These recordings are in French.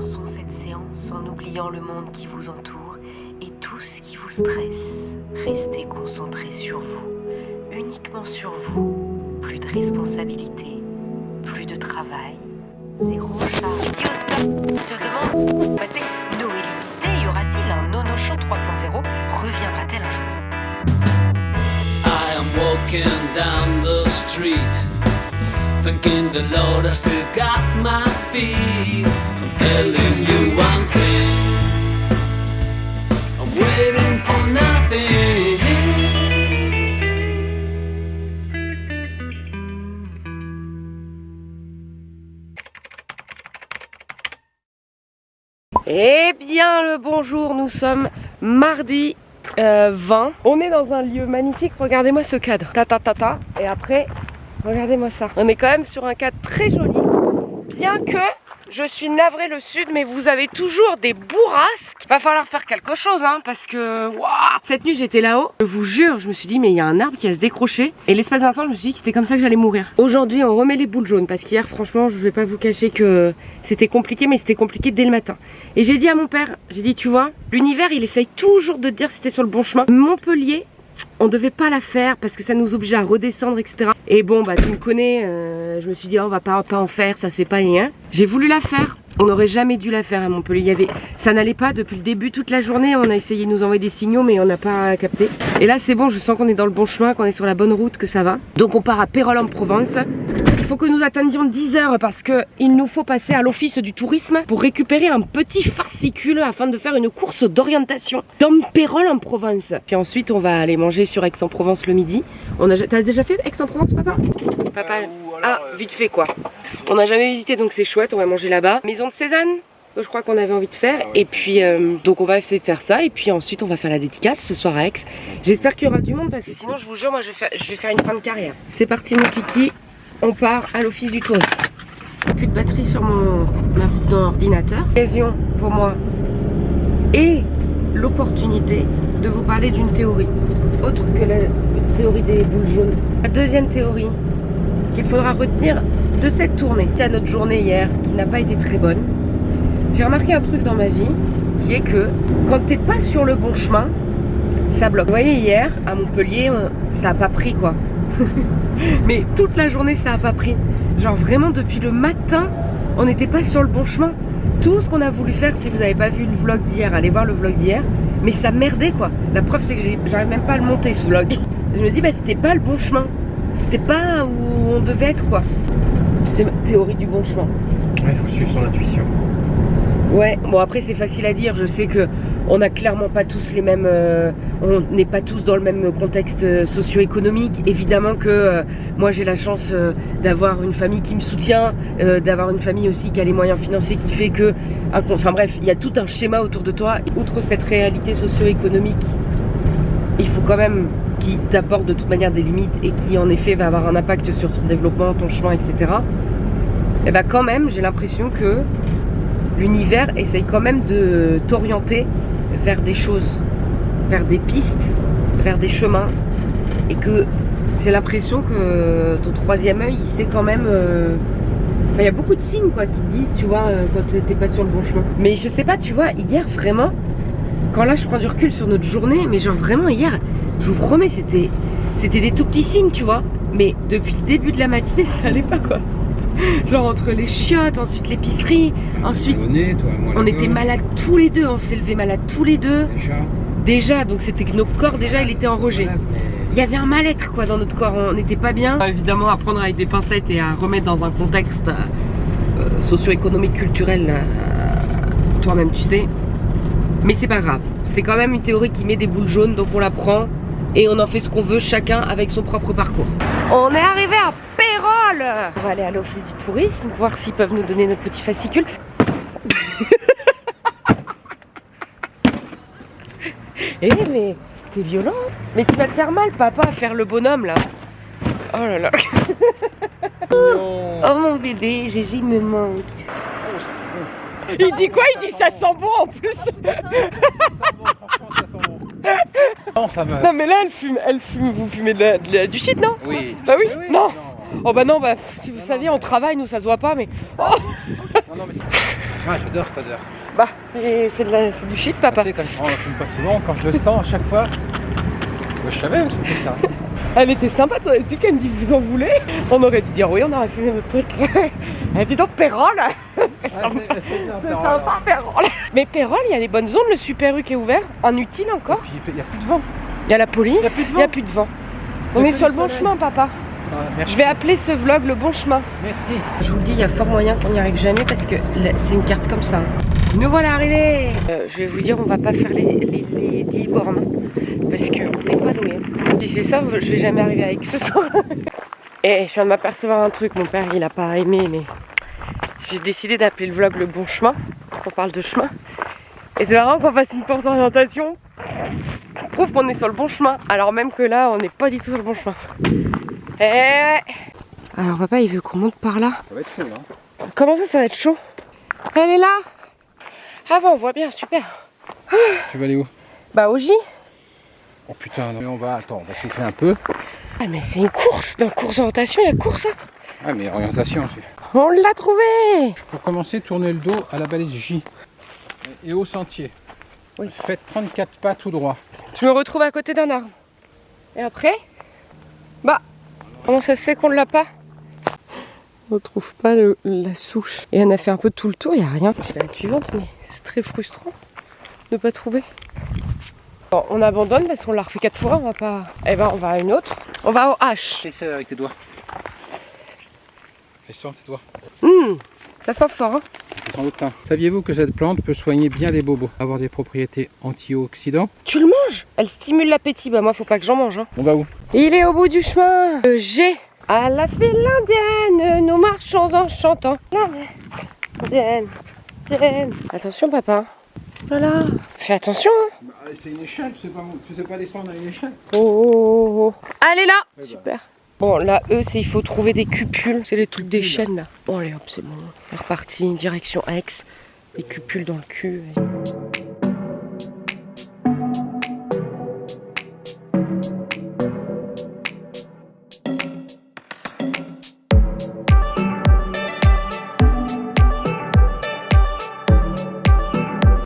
Commençons cette séance en oubliant le monde qui vous entoure et tout ce qui vous stresse. Restez concentrés sur vous, uniquement sur vous. Plus de responsabilités, plus de travail, zéro charge. Se demande, passé Noélie, y aura-t-il un Nono Show 3.0? Reviendra-t-elle un jour? I am walking down the street, thanking the Lord I still got my feet. I'm telling you one thing, I'm waiting for nothing. Eh bien le bonjour, nous sommes mardi 20. On est dans un lieu magnifique, regardez-moi ce cadre. Ta. Et après, regardez-moi ça. On est quand même sur un cadre très joli. Bien que je suis navrée le sud, mais vous avez toujours des bourrasques. Va falloir faire quelque chose, hein, parce que waouh. Cette nuit j'étais là-haut, je vous jure, je me suis dit mais il y a un arbre qui va se décrocher. Et l'espace d'un instant je me suis dit que c'était comme ça que j'allais mourir. Aujourd'hui on remet les boules jaunes, parce qu'hier franchement je vais pas vous cacher que c'était compliqué, mais c'était compliqué dès le matin. Et j'ai dit à mon père, j'ai dit tu vois, l'univers il essaye toujours de te dire si t'es sur le bon chemin. Montpellier, on devait pas la faire parce que ça nous obligeait à redescendre, etc. Et bon bah tu me connais, je me suis dit oh, on va pas en faire, ça se fait pas rien. J'ai voulu la faire. On n'aurait jamais dû la faire à Montpellier. Ça n'allait pas depuis le début, toute la journée. On a essayé de nous envoyer des signaux, mais on n'a pas capté. Et là, c'est bon, je sens qu'on est dans le bon chemin, qu'on est sur la bonne route, que ça va. Donc on part à Pérols en Provence. Il faut que nous attendions 10 heures parce qu'il nous faut passer à l'office du tourisme pour récupérer un petit fascicule afin de faire une course d'orientation dans Pérols en Provence. Puis ensuite, on va aller manger sur Aix-en-Provence le midi. T'as déjà fait Aix-en-Provence, papa? Papa, vite fait quoi. On n'a jamais visité, donc c'est chouette, on va manger là-bas. Maison de Cézanne, je crois qu'on avait envie de faire. Et puis, donc on va essayer de faire ça. Et puis ensuite, on va faire la dédicace ce soir à Aix. J'espère qu'il y aura du monde parce que sinon, je vous jure, moi, je vais faire une fin de carrière. C'est parti, mon kiki. On part à l'office du tourisme. Plus de batterie sur mon ordinateur. Occasion pour moi et l'opportunité de vous parler d'une théorie. Autre que la théorie des boules jaunes. La deuxième théorie qu'il faudra retenir de cette tournée. C'est à notre journée hier qui n'a pas été très bonne. J'ai remarqué un truc dans ma vie qui est que quand t'es pas sur le bon chemin, ça bloque. Vous voyez hier à Montpellier, ça a pas pris quoi. Mais toute la journée ça a pas pris. Genre vraiment depuis le matin, on n'était pas sur le bon chemin. Tout ce qu'on a voulu faire, si vous n'avez pas vu le vlog d'hier, allez voir le vlog d'hier. Mais ça merdait quoi. La preuve c'est que j'arrive même pas à le monter ce vlog. Je me dis bah c'était pas le bon chemin. C'était pas où on devait être quoi. C'était ma théorie du bon chemin. Ouais, il faut suivre son intuition. Ouais, bon après c'est facile à dire, je sais que on n'a clairement pas tous les mêmes, on n'est pas tous dans le même contexte socio-économique. Évidemment que moi j'ai la chance d'avoir une famille qui me soutient, d'avoir une famille aussi qui a les moyens financiers qui fait que, enfin bref, il y a tout un schéma autour de toi. Outre cette réalité socio-économique, il faut quand même qui t'apporte de toute manière des limites et qui en effet va avoir un impact sur ton développement, ton chemin, etc. Et ben quand même j'ai l'impression que l'univers essaye quand même de t'orienter vers des choses, vers des pistes, vers des chemins, et que j'ai l'impression que ton troisième œil il sait quand même enfin il y a beaucoup de signes quoi qui te disent tu vois quand t'es pas sur le bon chemin. Mais je sais pas, tu vois, hier vraiment quand là je prends du recul sur notre journée, mais genre vraiment hier je vous promets c'était des tout petits signes tu vois, mais depuis le début de la matinée ça allait pas quoi. Genre entre les chiottes, ensuite l'épicerie, ensuite on était malades tous les deux, on s'est levé malades tous les deux. Déjà, donc c'était que nos corps déjà il était en rejet. Il y avait un mal-être quoi dans notre corps, on n'était pas bien. Évidemment à prendre avec des pincettes et à remettre dans un contexte socio-économique, culturel, toi-même tu sais. Mais c'est pas grave, c'est quand même une théorie qui met des boules jaunes, donc on la prend et on en fait ce qu'on veut, chacun avec son propre parcours. On est arrivé à Pérols. On va aller à l'office du tourisme, voir s'ils peuvent nous donner notre petit fascicule. Eh mais t'es violent. Mais tu vas te faire mal papa à faire le bonhomme là. Oh là là. Oh mon bébé, Gégé me manque. Il dit quoi? Il dit ça sent bon en plus. Non mais là elle fume, vous fumez du shit non? Oui. Bah oui, oui non. Oh bah non, bah si vous saviez on travaille, nous ça se voit pas mais... Oh. Non, mais Ouais, j'adore cette odeur. Bah, c'est du shit, papa. Tu sais, quand je fume pas souvent, quand je le sens à chaque fois, je savais que c'était ça. Elle était sympa, toi aussi, quand elle me dit vous en voulez. On aurait dû dire oui, on aurait fumé notre truc. Elle dit donc Pérol. C'est sympa, Pérol. Mais Pérol, il y a des bonnes zones, le Super U qui est ouvert, en utile encore. Et puis il n'y a plus de vent. Il y a la police, il n'y a plus de vent. On est sur le bon chemin, papa. Ouais, je vais appeler ce vlog le bon chemin. Merci. Je vous le dis, il y a fort moyen qu'on n'y arrive jamais parce que c'est une carte comme ça. Nous voilà arrivés. Je vais vous dire, on va pas faire les 10 bornes parce qu'on n'est pas doués. Si c'est ça, je vais jamais arriver avec ce soir. Et je viens de m'apercevoir un truc, mon père il a pas aimé, mais j'ai décidé d'appeler le vlog le bon chemin parce qu'on parle de chemin. Et c'est marrant qu'on fasse une course d'orientation. On prouve qu'on est sur le bon chemin, alors même que là on n'est pas du tout sur le bon chemin. Alors papa il veut qu'on monte par là. Ça va être chaud là. Comment ça va être chaud? Elle est là. Ah bon, on voit bien, super. Tu vas aller où? Bah au J. Oh putain, non. On va souffler un peu. Ah mais c'est une course. Dans course d'orientation il y a course. Ah mais orientation aussi. On l'a trouvé. Pour commencer, tournez le dos à la balise J. Et au sentier. Oui. Faites 34 pas tout droit. Je me retrouve à côté d'un arbre. Et après, bah, comment ça se fait qu'on ne l'a pas? On ne trouve pas la souche. Et on a fait un peu tout le tour, il n'y a rien. C'est la suivante, mais c'est très frustrant de ne pas trouver. Bon, on abandonne parce qu'on l'a refait 4 fois, on va pas... Eh ben, on va à une autre. On va au H. Fais ça avec tes doigts. Fais ça avec tes doigts. Ça sent fort, hein. C'est sans doute. Saviez-vous que cette plante peut soigner bien des bobos, avoir des propriétés antioxydants? Tu le manges? Elle stimule l'appétit. Bah moi, faut pas que j'en mange, hein. On va où? Il est au bout du chemin. G. À la file indienne, nous marchons en chantant. Indienne. Attention, papa. Voilà. Fais attention, hein. Bah, c'est une échelle, tu sais pas descendre à une échelle. Oh. Allez là. Ouais, bah. Super. Bon, là, c'est il faut trouver des cupules. C'est les trucs des chaînes, là. Bon, allez, hop, c'est bon. On est reparti, direction Aix. Les cupules dans le cul.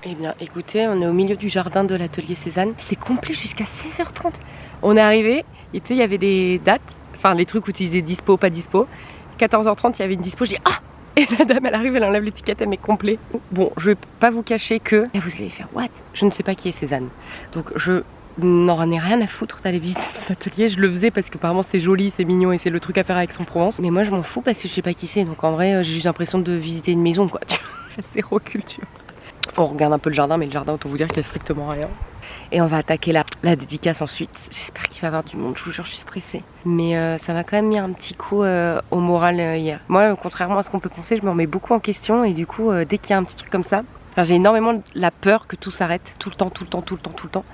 Eh bien, écoutez, on est au milieu du jardin de l'atelier Cézanne. C'est complet jusqu'à 16h30. On est arrivé, et tu sais, il y avait des dates. Enfin, les trucs où tu disais dispo, pas dispo. 14h30, il y avait une dispo. J'ai dit ah! Et la dame, elle arrive, elle enlève l'étiquette, elle met complet. Bon, je vais pas vous cacher que. Et vous allez faire what? Je ne sais pas qui est Cézanne. Donc, je n'en ai rien à foutre d'aller visiter son atelier. Je le faisais parce qu'apparemment c'est joli, c'est mignon et c'est le truc à faire avec Aix-en-Provence. Mais moi, je m'en fous parce que je sais pas qui c'est. Donc, en vrai, j'ai juste l'impression de visiter une maison, quoi. C'est zéro culture. On regarde un peu le jardin, mais le jardin, autant vous dire qu'il y a strictement rien. Et on va attaquer la dédicace ensuite. J'espère qu'il va y avoir du monde, je vous jure, je suis stressée. Mais ça m'a quand même mis un petit coup au moral hier. Moi, contrairement à ce qu'on peut penser, je me remets beaucoup en question. Et du coup, dès qu'il y a un petit truc comme ça, j'ai énormément la peur que tout s'arrête tout le temps.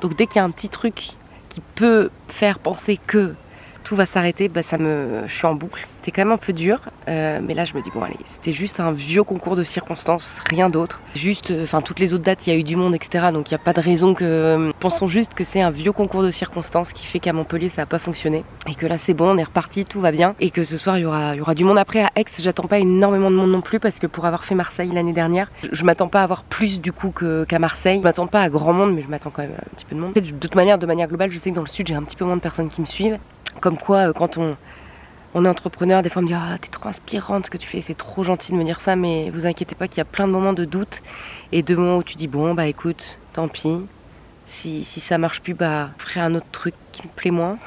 Donc dès qu'il y a un petit truc qui peut faire penser que tout va s'arrêter, bah, je suis en boucle. C'est quand même un peu dur, mais là je me dis bon allez, c'était juste un vieux concours de circonstances, rien d'autre. Juste, toutes les autres dates, il y a eu du monde, etc. Donc il n'y a pas de raison que... Pensons juste que c'est un vieux concours de circonstances qui fait qu'à Montpellier ça n'a pas fonctionné. Et que là c'est bon, on est reparti, tout va bien. Et que ce soir il y aura du monde. Après à Aix, j'attends pas énormément de monde non plus parce que pour avoir fait Marseille l'année dernière, je m'attends pas à avoir plus du coup qu'à Marseille. Je m'attends pas à grand monde, mais je m'attends quand même à un petit peu de monde. En fait, de toute manière, de manière globale, je sais que dans le sud j'ai un petit peu moins de personnes qui me suivent. Comme quoi, quand on est entrepreneur, des fois on me dit ah, t'es trop inspirante ce que tu fais, c'est trop gentil de me dire ça, mais vous inquiétez pas qu'il y a plein de moments de doute et de moments où tu dis bon bah écoute, tant pis, si ça marche plus, bah je ferai un autre truc qui me plaît moins.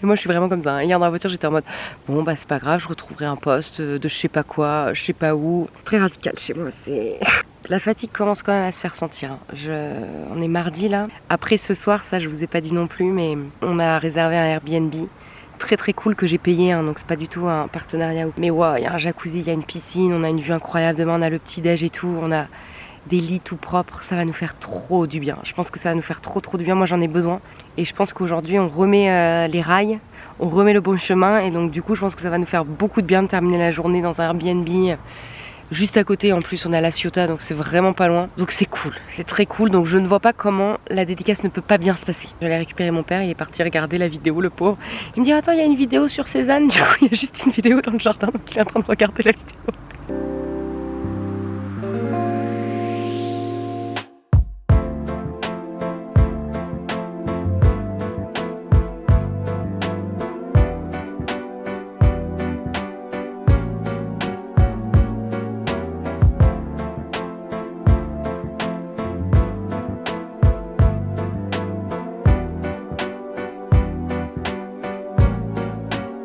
Et moi je suis vraiment comme ça, hein. Hier dans la voiture j'étais en mode bon bah c'est pas grave, je retrouverai un poste de je sais pas quoi, je sais pas où. Très radical chez moi, c'est... La fatigue commence quand même à se faire sentir. On est mardi là. Après ce soir, ça je vous ai pas dit non plus, mais on a réservé un Airbnb. Très très cool que j'ai payé, hein, donc c'est pas du tout un partenariat. Mais waouh, il y a un jacuzzi, il y a une piscine, on a une vue incroyable. Demain on a le petit déj et tout, on a des lits tout propres, ça va nous faire trop du bien. Je pense que ça va nous faire trop du bien, moi j'en ai besoin. Et je pense qu'aujourd'hui on remet les rails, on remet le bon chemin. Et donc du coup je pense que ça va nous faire beaucoup de bien de terminer la journée dans un Airbnb. Juste à côté en plus on a la Ciotat, donc c'est vraiment pas loin. Donc c'est cool, c'est très cool. Donc je ne vois pas comment la dédicace ne peut pas bien se passer. J'allais récupérer mon père, il est parti regarder la vidéo, le pauvre. Il me dit attends, il y a une vidéo sur Cézanne. Du coup il y a juste une vidéo dans le jardin, donc il est en train de regarder la vidéo.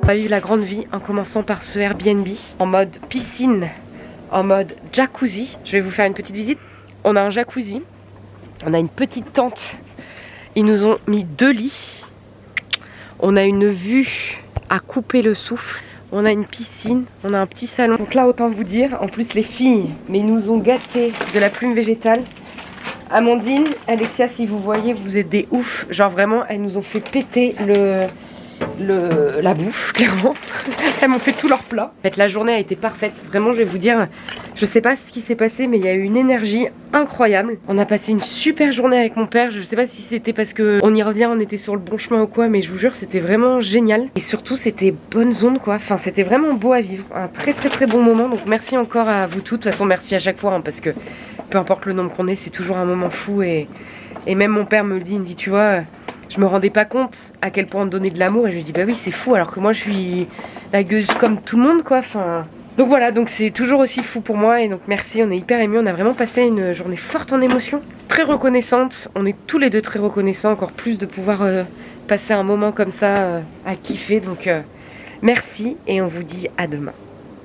On va vivre la grande vie en commençant par ce Airbnb en mode piscine, en mode jacuzzi. Je vais vous faire une petite visite. On a un jacuzzi, on a une petite tente. Ils nous ont mis 2 lits. On a une vue à couper le souffle. On a une piscine, on a un petit salon. Donc là, autant vous dire, en plus les filles, mais ils nous ont gâté de la plume végétale. Amandine, Alexia, si vous voyez, vous êtes des oufs. Genre vraiment, elles nous ont fait péter la bouffe, clairement. Elles m'ont fait tous leurs plats. En fait, la journée a été parfaite. Vraiment, je vais vous dire, je sais pas ce qui s'est passé, mais il y a eu une énergie incroyable. On a passé une super journée avec mon père. Je sais pas si c'était parce que on y revient, on était sur le bon chemin ou quoi, mais je vous jure, c'était vraiment génial. Et surtout, c'était bonne zone, quoi. Enfin, c'était vraiment beau à vivre. Un très très très bon moment. Donc merci encore à vous toutes. De toute façon, merci à chaque fois, hein, parce que peu importe le nombre qu'on est, c'est toujours un moment fou. Et même mon père me le dit, il me dit, tu vois, je me rendais pas compte à quel point on donnait de l'amour. Et je lui dis, bah oui, c'est fou, alors que moi, je suis la gueuse comme tout le monde, quoi. Enfin... Donc voilà, donc c'est toujours aussi fou pour moi. Et donc merci, on est hyper émus. On a vraiment passé une journée forte en émotions. Très reconnaissante. On est tous les deux très reconnaissants. Encore plus de pouvoir passer un moment comme ça à kiffer. Donc merci et on vous dit à demain.